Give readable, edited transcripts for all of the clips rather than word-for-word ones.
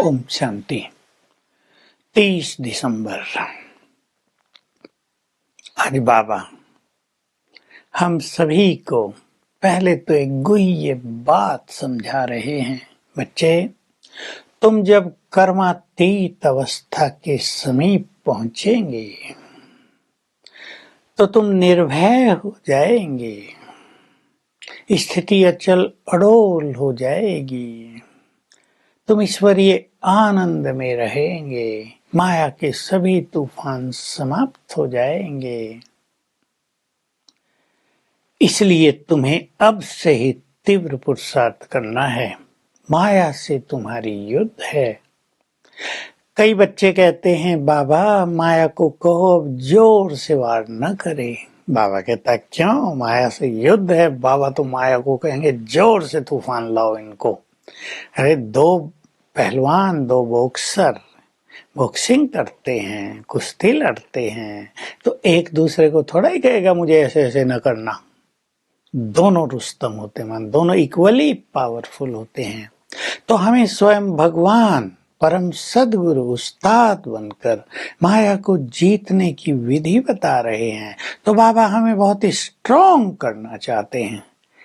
ओम शांति। 30 दिसंबर। आज बाबा हम सभी को पहले तो एक गुह्य बात समझा रहे हैं। बच्चे, तुम जब कर्मातीत अवस्था के समीप पहुंचेंगे तो तुम निर्भय हो जाएंगे, स्थिति अचल अडोल हो जाएगी, तुम ईश्वरीय आनंद में रहेंगे, माया के सभी तूफान समाप्त हो जाएंगे। इसलिए तुम्हें अब से ही तीव्र पुरुषार्थ करना है। माया से तुम्हारी युद्ध है। कई बच्चे कहते हैं, बाबा माया को कहो अब जोर से वार न करे। बाबा कहता है, क्यों? माया से युद्ध है। बाबा तो माया को कहेंगे जोर से तूफान लाओ इनको। अरे दो पहलवान, दो बॉक्सर बॉक्सिंग करते हैं, कुश्ती लड़ते हैं, तो एक दूसरे को थोड़ा ही कहेगा मुझे ऐसे ऐसे न करना। दोनों रुस्तम होते हैं, दोनों इक्वली पावरफुल होते हैं। तो हमें स्वयं भगवान परम सद्गुरु उस्ताद बनकर माया को जीतने की विधि बता रहे हैं। तो बाबा हमें बहुत स्ट्रॉन्ग करना चाहते हैं।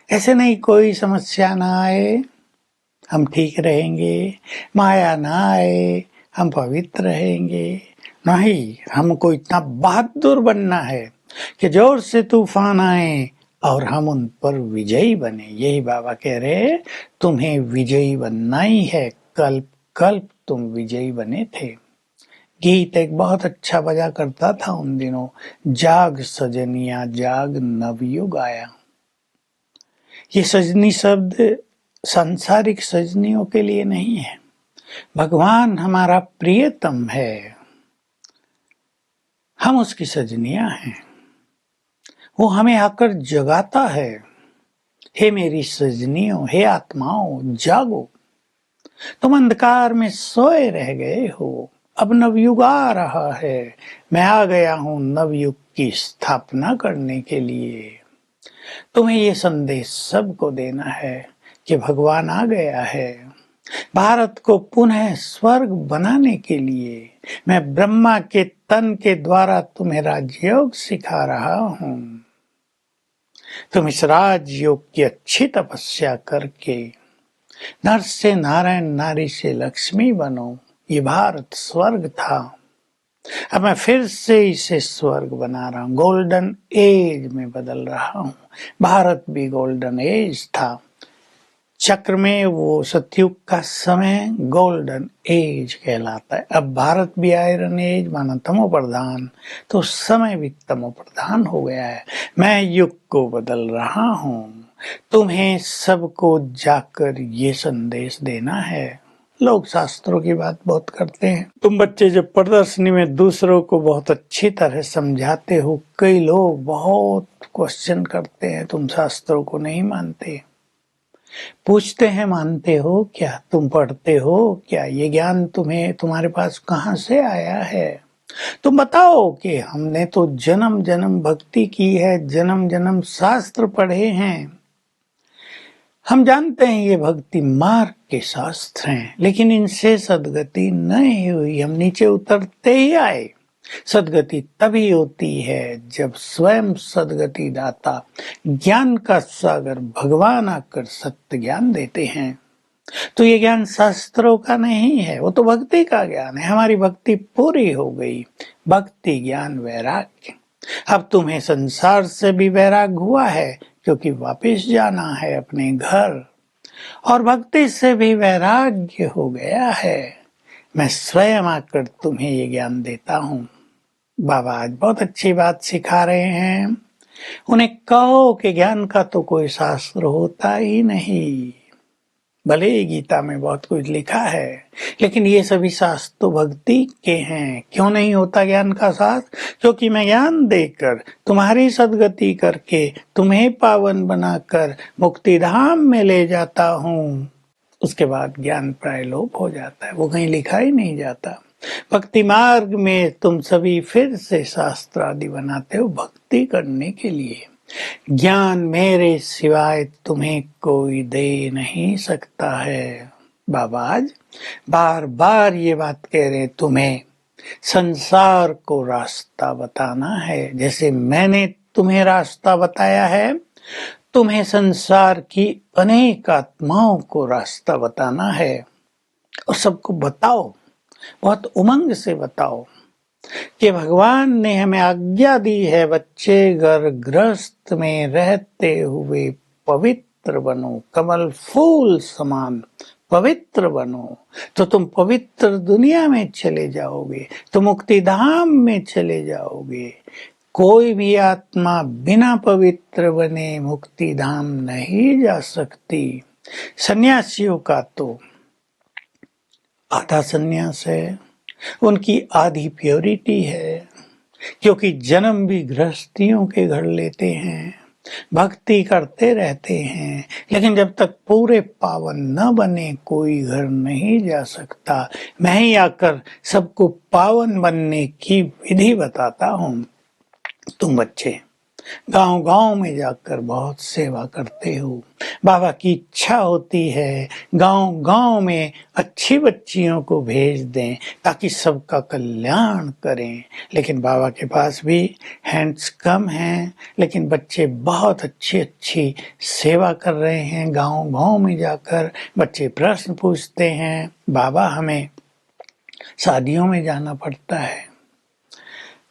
ऐसे नहीं कोई समस्या ना आए हम ठीक रहेंगे, माया ना आए हम पवित्र रहेंगे। नहीं, हमको इतना बहादुर बनना है कि जोर से तूफान आए और हम उन पर विजयी बने। यही बाबा कह रहे हैं, तुम्हें विजयी बनना ही है। कल्प कल्प तुम विजयी बने थे। गीत एक बहुत अच्छा बजा करता था उन दिनों, जाग सजनिया जाग नवयुग आया। ये सजनी शब्द सांसारिक सजनियों के लिए नहीं है। भगवान हमारा प्रियतम है, हम उसकी सजनियां हैं। वो हमें आकर जगाता है, हे मेरी सजनियों, हे आत्माओं जागो, तुम अंधकार में सोए रह गए हो, अब नवयुग आ रहा है, मैं आ गया हूं नवयुग की स्थापना करने के लिए। तुम्हें ये संदेश सबको देना है कि भगवान आ गया है। भारत को पुनः स्वर्ग बनाने के लिए मैं ब्रह्मा के तन के द्वारा तुम्हें राजयोग सिखा रहा हूं। तुम इस राजयोग की अच्छी तपस्या करके नर से नारायण, नारी से लक्ष्मी बनो। ये भारत स्वर्ग था, अब मैं फिर से इसे स्वर्ग बना रहा हूं, गोल्डन एज में बदल रहा हूं। भारत भी गोल्डन एज था। चक्र में वो सतयुग का समय गोल्डन एज कहलाता है। अब भारत भी आयरन एज माना तमो प्रधान, तो समय भी तमो प्रधान हो गया है। मैं युग को बदल रहा हूं। तुम्हें सबको जाकर ये संदेश देना है। लोग शास्त्रों की बात बहुत करते हैं। तुम बच्चे जब प्रदर्शनी में दूसरों को बहुत अच्छी तरह समझाते हो, कई लोग बहुत क्वेश्चन करते हैं, तुम शास्त्रों को नहीं मानते। पूछते हैं, मानते हो क्या? तुम पढ़ते हो क्या? ये ज्ञान तुम्हारे पास कहाँ से आया है? तुम बताओ कि हमने तो जन्म जन्म भक्ति की है, जन्म जन्म शास्त्र पढ़े हैं, हम जानते हैं ये भक्ति मार्ग के शास्त्र हैं, लेकिन इनसे सदगति नहीं हुई। हम नीचे उतरते ही आए। सदगति तभी होती है जब स्वयं सदगति दाता ज्ञान का सागर भगवान आकर सत्य ज्ञान देते हैं। तो ये ज्ञान शास्त्रों का नहीं है, वो तो भक्ति का ज्ञान है। हमारी भक्ति पूरी हो गई। भक्ति ज्ञान वैराग्य। अब तुम्हें संसार से भी वैराग हुआ है, क्योंकि वापस जाना है अपने घर, और भक्ति से भी वैराग्य हो गया है। मैं स्वयं आकर तुम्हें ये ज्ञान देता हूँ। बाबा आज बहुत अच्छी बात सिखा रहे हैं। उन्हें कहो कि ज्ञान का तो कोई शास्त्र होता ही नहीं। भले ही गीता में बहुत कुछ लिखा है, लेकिन ये सभी शास्त्र तो भक्ति के हैं। क्यों नहीं होता ज्ञान का शास्त्र? क्योंकि मैं ज्ञान देकर तुम्हारी सदगति करके तुम्हें पावन बनाकर मुक्ति धाम में ले जाता हूँ। उसके बाद ज्ञान प्राय लोप हो जाता है, वो कहीं लिखा ही नहीं जाता। भक्ति मार्ग में तुम सभी फिर से शास्त्र आदि बनाते हो भक्ति करने के लिए। ज्ञान मेरे सिवाय तुम्हें कोई दे नहीं सकता है। बाबा आज बार बार ये बात कह रहे हैं, तुम्हें संसार को रास्ता बताना है। जैसे मैंने तुम्हें रास्ता बताया है, तुम्हें संसार की अनेक आत्माओं को रास्ता बताना है। और सबको बताओ, बहुत उमंग से बताओ कि भगवान ने हमें आज्ञा दी है, बच्चे घर गृहस्थ में रहते हुए पवित्र बनो, कमल फूल समान पवित्र बनो। तो तुम पवित्र दुनिया में चले जाओगे, तो मुक्ति धाम में चले जाओगे। कोई भी आत्मा बिना पवित्र बने मुक्ति धाम नहीं जा सकती। सन्यासियों का तो आधा सन्यास है, उनकी आधी प्योरिटी है, क्योंकि जन्म भी गृहस्थियों के घर लेते हैं, भक्ति करते रहते हैं, लेकिन जब तक पूरे पावन न बने कोई घर नहीं जा सकता। मैं ही आकर सबको पावन बनने की विधि बताता हूँ। तुम बच्चे गांव-गांव में जाकर बहुत सेवा करते हो। बाबा की इच्छा होती है गांव-गांव में अच्छी बच्चियों को भेज दें ताकि सबका कल्याण करें। लेकिन बाबा के पास भी हैंड्स कम हैं, लेकिन बच्चे बहुत अच्छी सेवा कर रहे हैं। गांव-गांव में जाकर बच्चे प्रश्न पूछते हैं, बाबा हमें शादियों में जाना पड़ता है,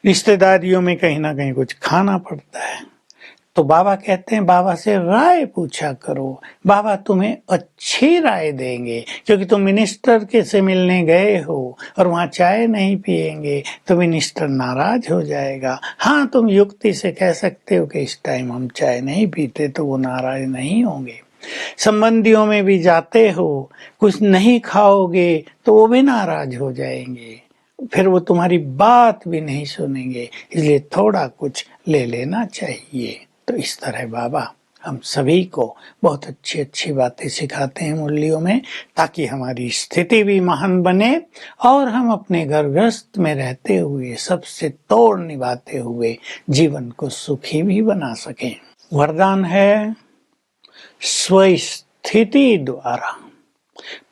रिश्तेदारियों में कहीं ना कहीं कुछ खाना पड़ता है, तो बाबा कहते हैं बाबा से राय पूछा करो, बाबा तुम्हें अच्छी राय देंगे। क्योंकि तुम मिनिस्टर के से मिलने गए हो और वहाँ चाय नहीं पिएंगे तो मिनिस्टर नाराज हो जाएगा। हाँ, तुम युक्ति से कह सकते हो कि इस टाइम हम चाय नहीं पीते, तो वो नाराज नहीं होंगे। संबंधियों में भी जाते हो, कुछ नहीं खाओगे तो वो भी नाराज हो जाएंगे, फिर वो तुम्हारी बात भी नहीं सुनेंगे। इसलिए थोड़ा कुछ ले लेना चाहिए। तो इस तरह बाबा हम सभी को बहुत अच्छी बातें सिखाते हैं मुरलियों में, ताकि हमारी स्थिति भी महान बने और हम अपने घर गृहस्थ में रहते हुए सबसे तोड़ निभाते हुए जीवन को सुखी भी बना सकें। वरदान है, स्वस्थिति द्वारा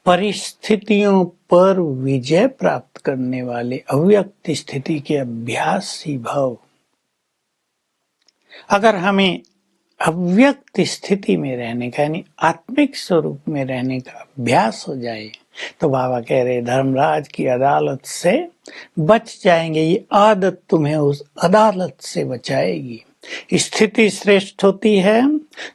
परिस्थितियों पर विजय प्राप्त करने वाले अव्यक्त स्थिति के अभ्यासी भव। अगर हमें अव्यक्त स्थिति में रहने का यानी आत्मिक स्वरूप में रहने का अभ्यास हो जाए, तो बाबा कह रहे धर्मराज की अदालत से बच जाएंगे। ये आदत तुम्हें उस अदालत से बचाएगी। स्थिति श्रेष्ठ होती है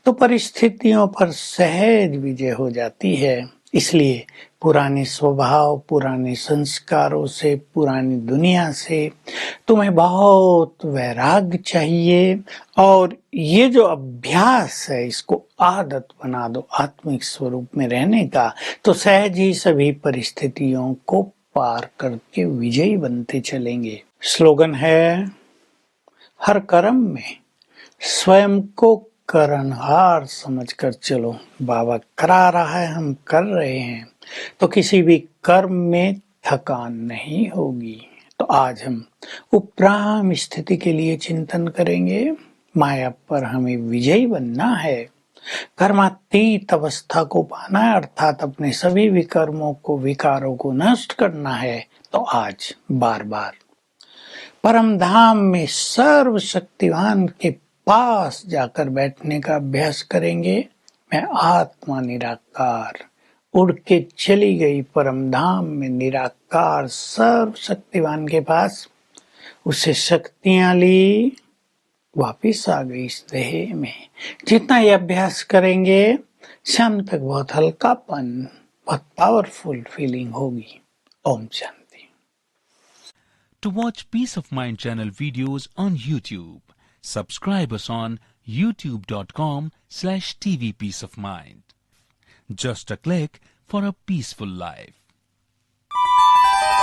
तो परिस्थितियों पर सहज विजय हो जाती है। इसलिए पुराने स्वभाव, पुराने संस्कारों से, पुरानी दुनिया से तुम्हें बहुत वैराग्य चाहिए, और ये जो अभ्यास है इसको आदत बना दो आत्मिक स्वरूप में रहने का, तो सहज ही सभी परिस्थितियों को पार करके विजयी बनते चलेंगे। स्लोगन है, हर कर्म में स्वयं को करनहार समझकर चलो। बाबा करा रहा है, हम कर रहे हैं, तो किसी भी कर्म में थकान नहीं होगी। तो आज हम उपराम स्थिति के लिए चिंतन करेंगे। माया पर हमें विजयी बनना है, कर्मातीत अवस्था को पाना है, अर्थात अपने सभी विकर्मों को, विकारों को नष्ट करना है। तो आज बार बार परम धाम में सर्वशक्तिवान के पास जाकर बैठने का अभ्यास करेंगे। मैं आत्मा निराकार, उड़ के चली गई परम धाम में निराकार सर्वशक्तिवान के पास, उसे शक्तियां ली, वापिस आ गई इस देह में। जितना ये अभ्यास करेंगे, शाम तक बहुत हल्कापन, बहुत पावरफुल फीलिंग होगी। Om Shanti. To watch Peace of Mind channel videos on YouTube, subscribe us on youtube.com/tvpeaceofmind. Just a click for a peaceful life.